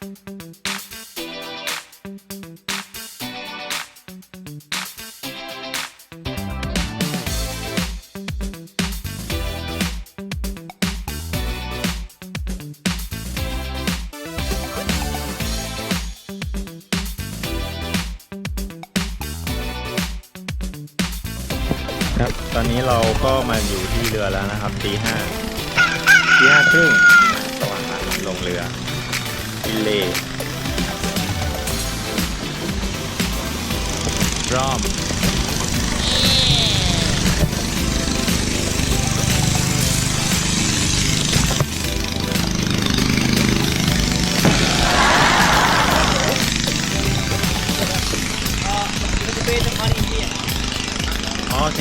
ครับตอนนี้เราก็มาอยู่ที่เรือแล้วนะครับตีห้าครึ่งตะวันตกลงเรืออิเลรอมโอเค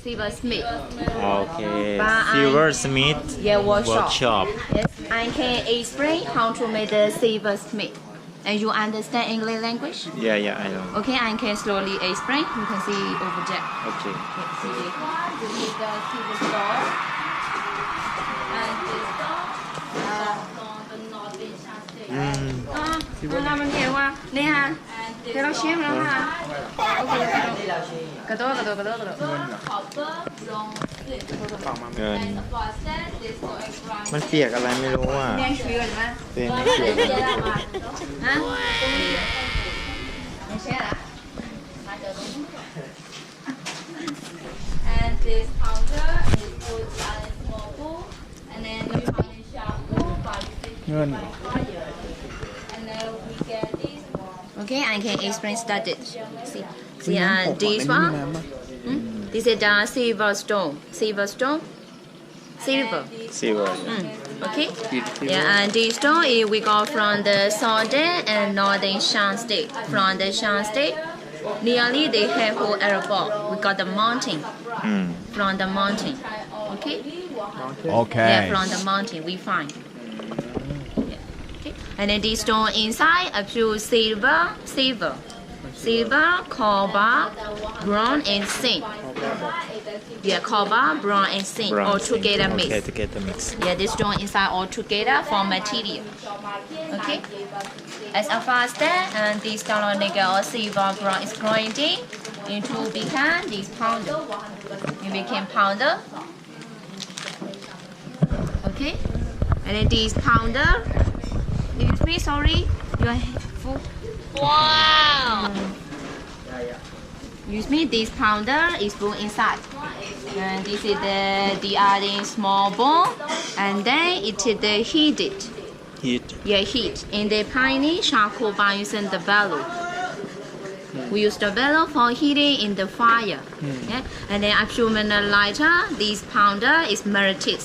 Silver Smith. Okay. Silver Smith workshop. Yes, I can explain how to make the Silver Smith. And you understand English language? Yeah, I know. Okay, I can slowly explain. You can see over there. Okay. See this one. This is the silver store. And this store on the northern side. 那么你话，你看，给เราชิมแล้วค่ะโอเคกระโดด เงิน มันเปียกอะไรไม่รู้อ่ะ แดงชื้นไหม เปียกไม่เปียก ฮะไม่ใช่ละ And this counter is put on a small pool, and then you find a shampoo by using fire. And then we get this one. Okay, I can explain started. See, this one. This is the silver stone. Silver stone silver. silver Okay. Yeah, and this stone we got from the southern and northern Shan state. From the Shan state, nearly they have whole airport. We got the mountain. อืม From the mountain. Okay. Okay. Yeah, from the mountain we find. Yeah. Okay. And then this stone inside a few silver, copper, bronze, and zinc. Yeah, copper, bronze, and zinc all together okay mixed. together mix Yeah, this stone inside all together for material. Okay. As a faster and this dollar nickel or silver bronze is grinding into become this powder. It became powder. Okay. And then this powder. Excuse me, sorry. Your food. Wow. Use me. This powder is put inside. And this is the adding small ball, and then it is the heated. Heat. Yeah, heat. In the piney charcoal by using the bellow. We use the bellow for heating in the fire. Yeah? And then after a minute later, this powder is melted.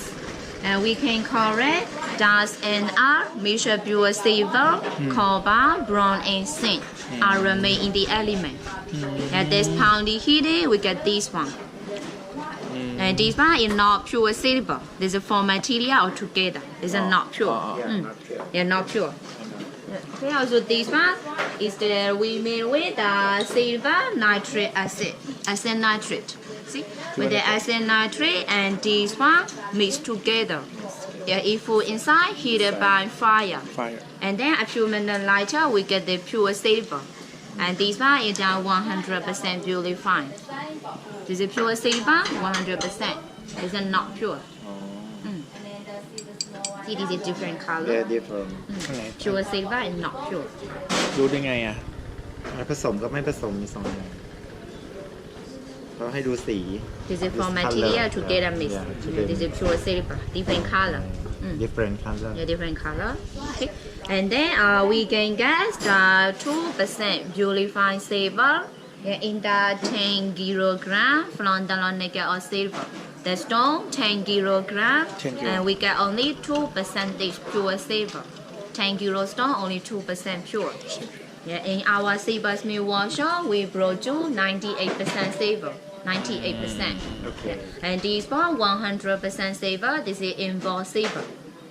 And we can correct dust and earth, measure pure silver, copper, bronze, and zinc are remain in the element. And this pounded heating, we get this one. And this one is not pure silver. This is four material altogether. This is not pure. Yeah, not pure. Okay, also this one is the we made with the silver nitrate acid nitrate. See, with the acid nitrate and this one mixed together. Yeah, it full inside heated by fire. Fire. And then a few minutes later, we get the pure silver. And this one is 100% purely fine. This is pure silver, 100%. This is not pure. See, this is different color. yeah different Pure silver is not pure. รู้ได้ไงอ่ะ ผสมกับไม่ผสมมีสองอย่างเขาให้ดูสี This is for This material color, together yeah, mixed. yeah, together This is pure silver, different color. different color Yeah, different color. Okay. And then we can get 2% purified silver in the 10 kilogram from the nickel or silver. The stone 10 kilogram 10 kilo. and we get only 2% pure silver. 10 kilo stone only 2% pure. Yeah, in our silver smith workshop we produce 98% silver. 98%. okay And this one 100% silver. This is involved silver.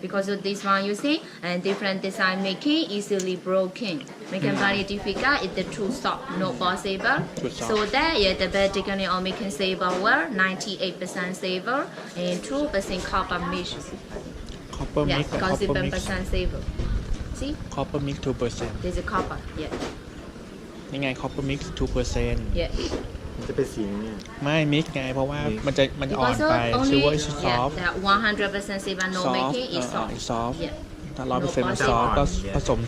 Because of this one, you see, and different design making easily broken. Making very difficult is the too soft, no possible. Too soft. So that yeah, the better technique of making silver were 98% silver and 2% copper mix. Copper Yeah, mix because Copper mix 7% silver. See, Copper mix 2% this is copper. Yeah, นี่ไง Copper mix 2% yeah. มันจะเป็นสีนี้เนี่ย ไม่ mix ไง เพราะว่ามันจะอ่อน Because ไป of only silver is yeah, soft that 100% silver no soft making is soft. soft Yeah, ถ้า 100% มัน No soft ก็ possible. ผสม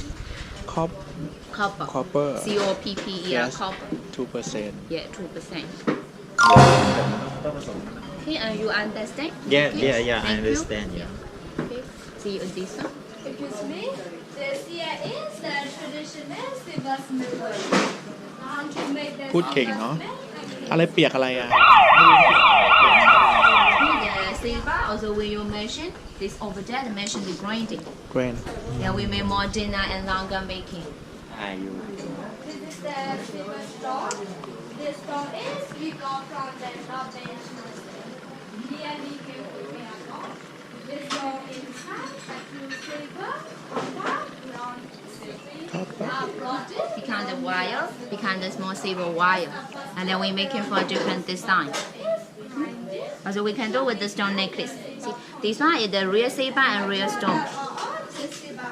copper. copper COPP. Yeah, Yes. copper. 2% Yeah, 2%. ต้องผสม Okay, you understand? yeah Okay. yeah yeah I Thank you. understand yeah Okay. See you in this one. Excuse me, this here is the traditional silversmith way. To make the พูดเก่งเนาะ อะไรเปียกอะไรอ่ะ The silver also when you mention this over there, the mention the grinding. Grand Yeah, we make more dinner and longer making. are you This is the silver stone. This stone is we got from the northern Here we can prepare more. This stone inside a few silver, copper, bronze, Become the wire, become the small silver wire. And then we make it for different design. Also we can do with the stone necklace. See, this one is the real silver and real stone.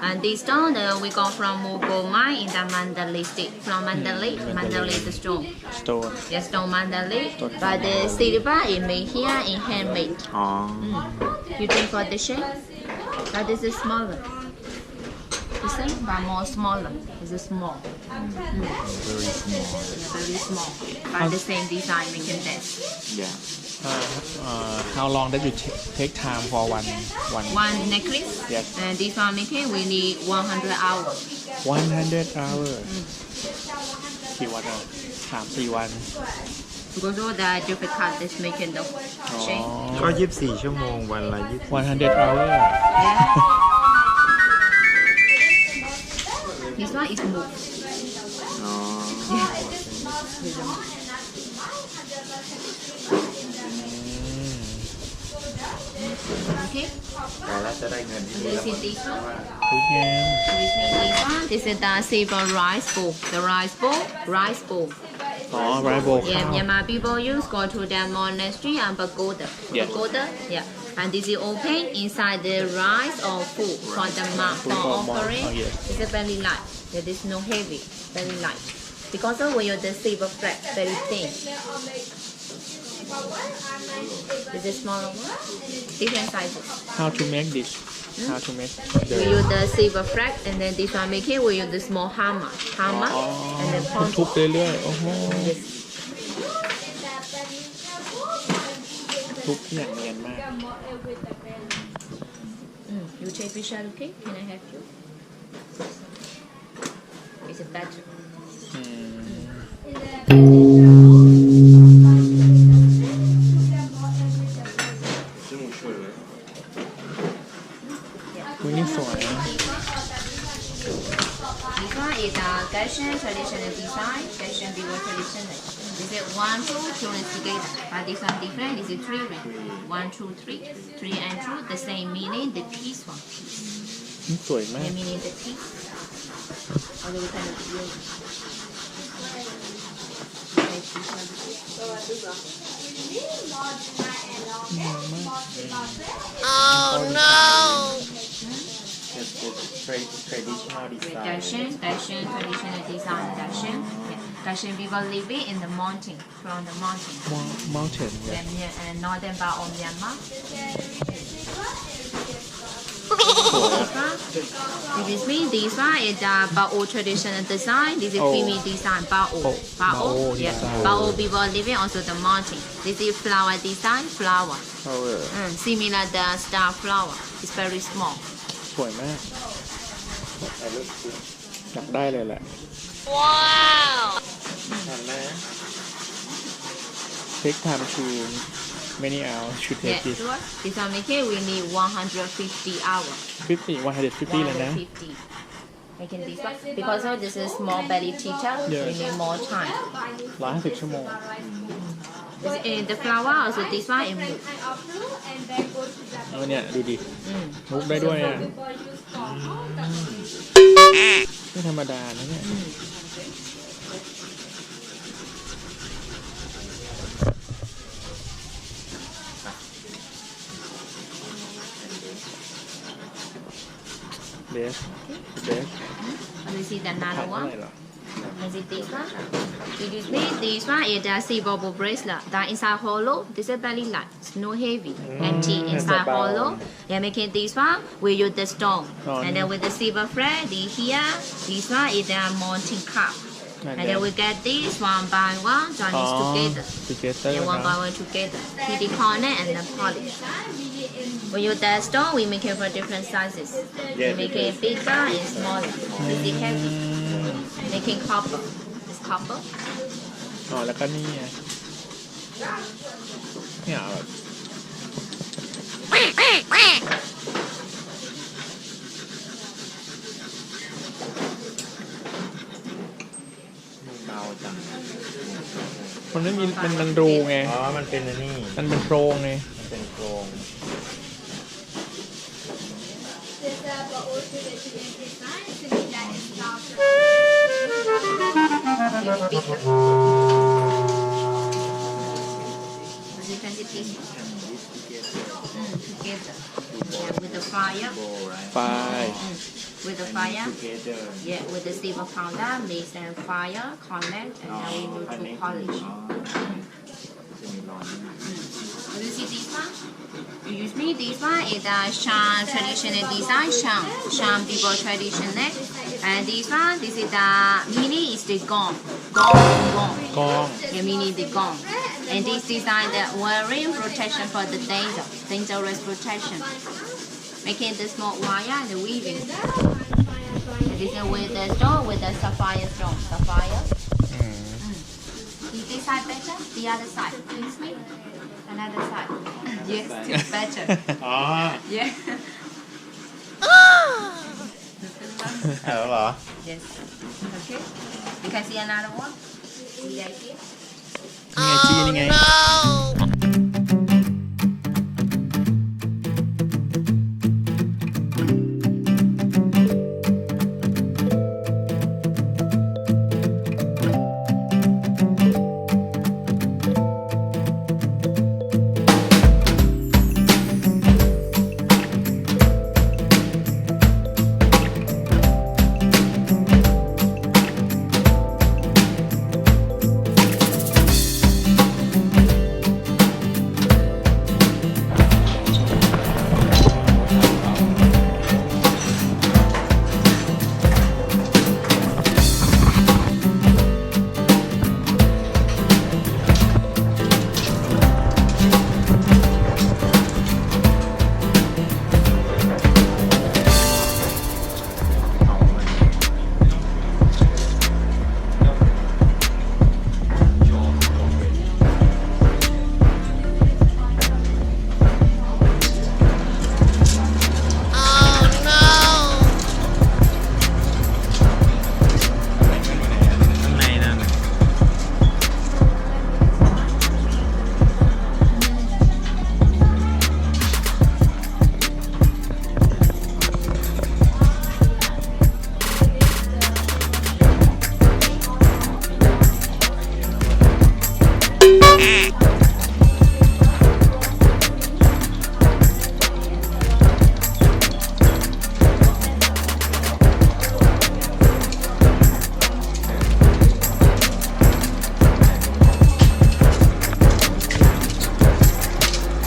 And this stone we got from Mugo mine in the Mandalay state. From Mandalay the stone. stone Yes, stone Mandalay. But the silver is made here in handmade. อ๋อ You think for the shape? But this is smaller. The same, but more smaller. This is small. very small Yeah, very small. But the same design making that. yeah how long that you take time for one One necklace. Yes. And this one making we need 100 hours. 100 hours กี่วันอ่ะ3-4 วัน because all the different cut is making the shape. ก็24 ชั่วโมงวันละ20 100 hour Yeah. This one is move. อ๋อ Okay. แต่แล้วจะได้เงินที่นี่ This is this one. พูดงาม This one. This is the silver rice bowl. The rice bowl. อ๋อไรโบ Yeah, Myanmar people use go to their monastery and pagoda. Yeah. Pagoda. Yeah. And this is open inside the rice or food for the Food for for offering. oh, yeah. It's a very light. There is no heavy. Very light. Because of when you the silver flat very thin. This is smaller one. Different sizes. how to make this how to make We use the silver flag and then this one make it we use the small hammer and then ทุบ point. เรื่อยๆโอ้โห Yes. ทุบอย่างเนียนมาก You take picture, okay? Can I have you? It's a better. อืมอุ้ยนี่สวยนะ This one is a Gaussian traditional design, Gaussian people traditional. This is 1, 2, 2 is together. But this one different. This is 3 ring. 1, 2, 3. 3 and 2, the same meaning. The piece one piece. นี่สวยมาก The meaning the piece. Although we kind of feel. traditional design Gaussian traditional design. Gaussian. Yeah. Gaussian people live in the mountain, from the mountain. mountain เนี่ย And northern part of Myanmar. This means this one is the Bao traditional design. This is Oh. female design. Bao. Bao Yeah. design. Bao people living also the mountain. This is flower design. Flower. เขาSimilar the star flower. It's very small. สวยมากอยากได้เลยแหละ ทันไหม take time to many hours should Yeah. take this Sure. This one make it we need 150 hours. 50 150เลยนะ 150. Making this one because of this is small belly teacher. Yes. We need more time. 150 ชั่วโมง The flower also this one is move. เนี่ยดูดิมุกได้ด้วยอ่ะไม่ธรรมดานะเนี่ยเบส And you see the ขาย another เท่าไหร่ one. หรอ And see this one. This one is the silver ball bracelet. That inside hollow. This is very light. It's no heavy. Empty inside hollow. Yeah, making this one we use the stone. Oh, And then with the silver thread, here. This one is the mountain cup. And then we get this one by one. Join this together. together Yeah, one นะ by one together. Hit the corner and then polish. We use the stone. We make it for different sizes. We make it bigger and smaller. This is heavy. Making copper. This copper. อ๋อแล้วก็นี่ไงเนี่ยแบบ เบาจัง มันไม่มีมันรูไง อ๋อมันเป็นอันนี้ มันเป็นโพรงไง มันเป็นโครง As you can see this together. Yeah, with the fire. ไฟ With the fire. together Yeah, with the silver powder, mix and fire, connect, and then we need to polish. จะมีร้อน You see this one? You use me. This one is the Shan traditional design. Shan people traditional. And this one, this is the mini is the gong. กล้อง Yeah, mini the gong. And this design the wearing protection for the dangerous protection. Making the small wire and the weaving. And this is with the stone with the sapphire stone. Sapphire. See this side better? The other side. Please me. Another side. Yes, it's better. อ๋อ Yeah. แล้วเหรอ Yes. Okay. You can see another one. See right here. นี่ไงจี้นี่ไง ข้างในนั่นน่ะ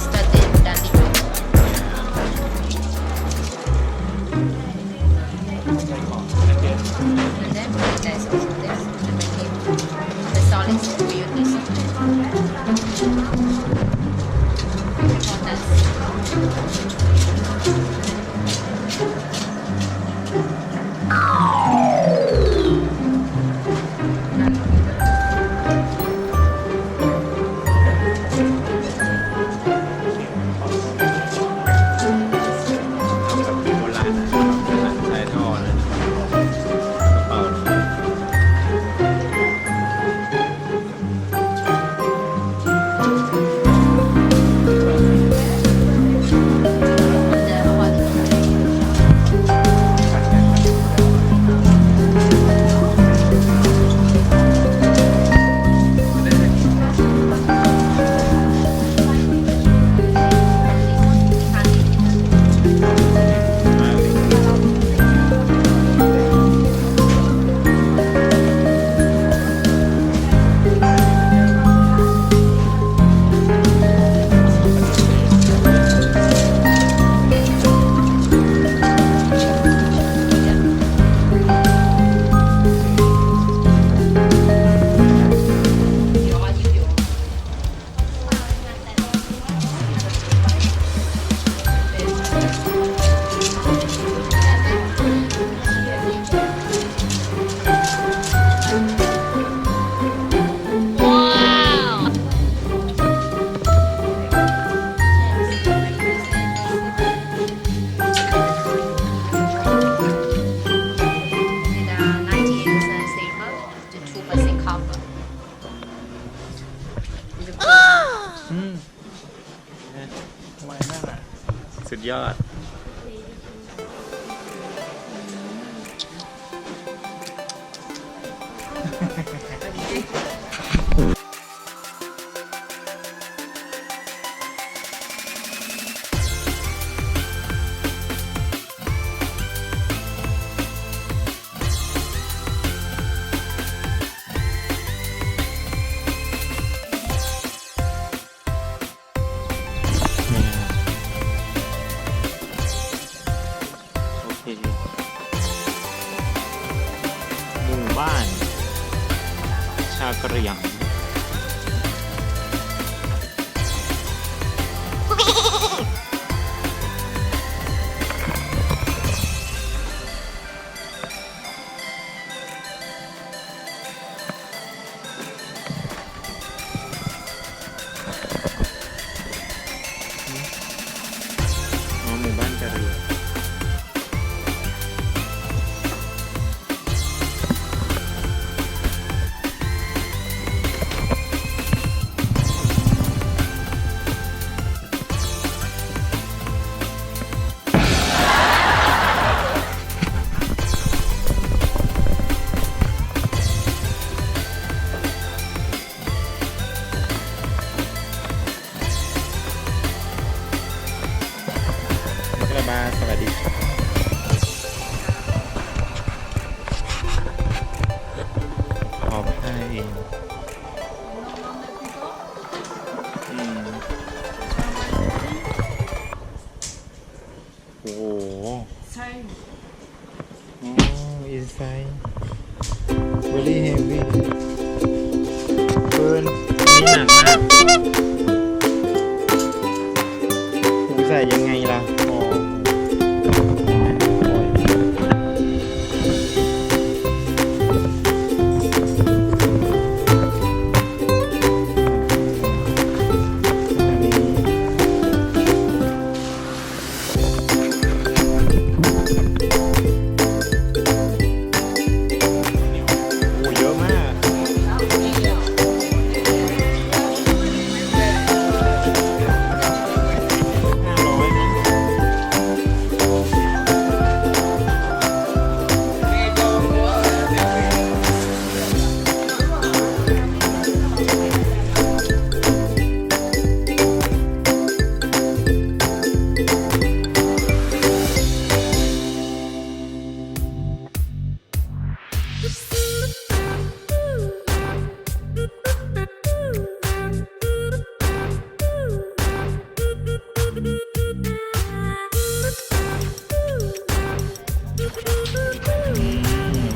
Started dancing. And then there's also this. The solid beauty.สุดยอด หมู่บ้านชากระยัง บ๊ายบายสวัสดีครับขอบให้โอ้โหอ๋อ inside very heavy เฟิร์นนี่หนักมากใส่ยังไงล่ะอ๋อเยอะมาก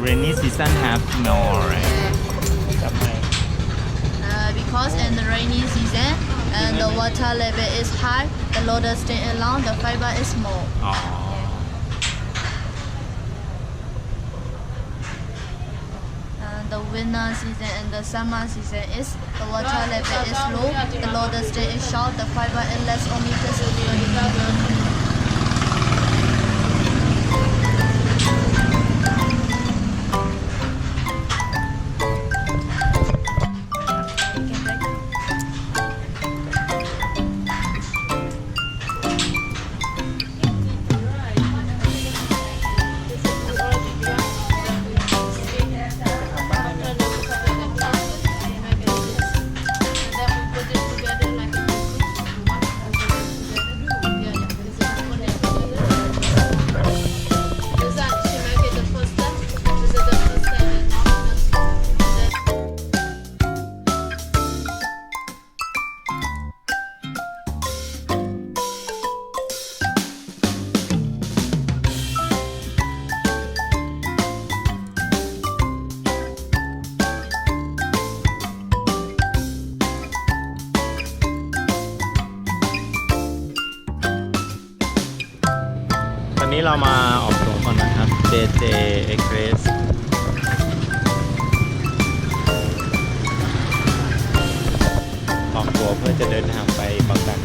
Rainy season have no right? Because in the rainy season and the water level is high, the loader stay along, the fiber is small. อ๋อ The winter season and the summer season is the water level is low, the loader stay is short, the fiber is less only justตอนนี้เรามาออกตัวก่อนนะครับ JJ Express ออกตัวเพื่อจะเดินทางไปบางกัน